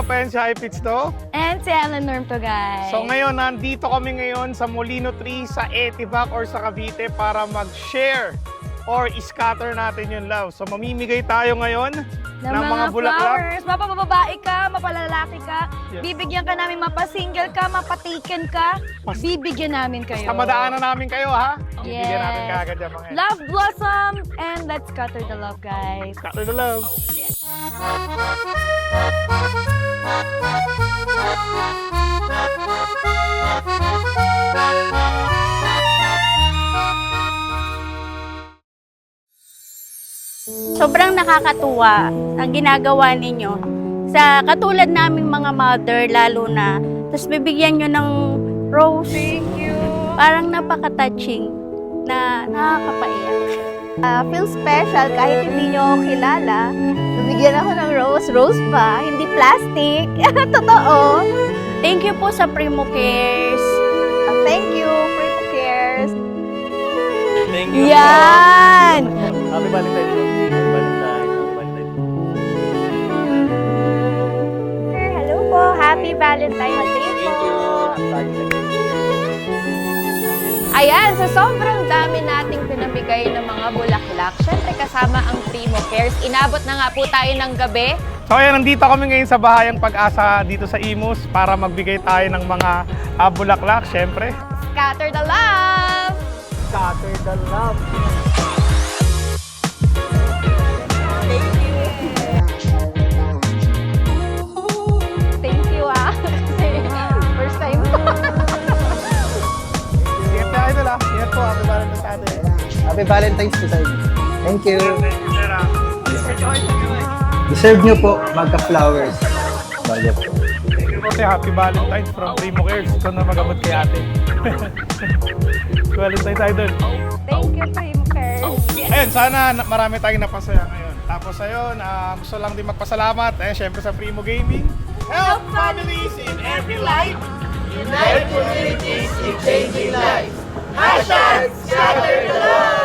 Tropa yan si High Pitch to. And si Eleanor to, guys. So ngayon, nandito kami ngayon sa Molino Tree sa Etivac or sa Cavite para mag-share or scatter natin yung love. So mamimigay tayo ngayon ng mga bulaklak. Flowers. Mapababae ka, mapalalaki ka. Yes. Bibigyan ka namin, mapasingle ka, mapatiken ka. Bibigyan namin kayo. Basta madaanan namin kayo, ha? Yes. Bibigyan natin kaagad yung mga yan. Love blossom and let's scatter the love, guys. Scatter the love. Sobrang nakakatuwa ang ginagawa ninyo sa katulad naming mga mother lalo na. Tapos bibigyan nyo ng rose. Thank you. Parang napaka-touching na nakakapaiyak. Feel special kahit hindi nyo ako kilala. Nabigyan ako ng rose pa, hindi plastic. Totoo. Thank you po sa Primo Cares. Thank you, Primo Cares. Thank you. Yan! Happy Valentine's Day. Happy Valentine's. Happy Valentine's. Sir, hello po. Happy Valentine's Day po. Ayan, sa sobrang dami nating pinamigay ng mga bulaklak, syempre kasama ang Primo Cares. Inabot na nga po tayo ng gabi. So ayan, nandito kami ngayon sa Bahayang Pag-asa dito sa Imus para magbigay tayo ng mga bulaklak, syempre. Scatter the love! Scatter the love. Thank you, Kasi first time to. Ingat na idol, ha? Ingat po. Happy Valentine's Day. Happy Valentine's to sa inyo. Thank you. Thank you, sir, ha? Deserve nyo po magka-flowers. Bago po. Thank you po, sir. Happy Valentine's from Primo Cares. Ito na mag-abot kay ate. Valentine's idol. Thank you, Primo Cares. Ayun, sana marami tayong napasaya ngayon. Tapos ayun, gusto lang din magpasalamat. Syempre sa Primo Gaming. Help families in every life. Unite communities in changing lives. #Scatter the love!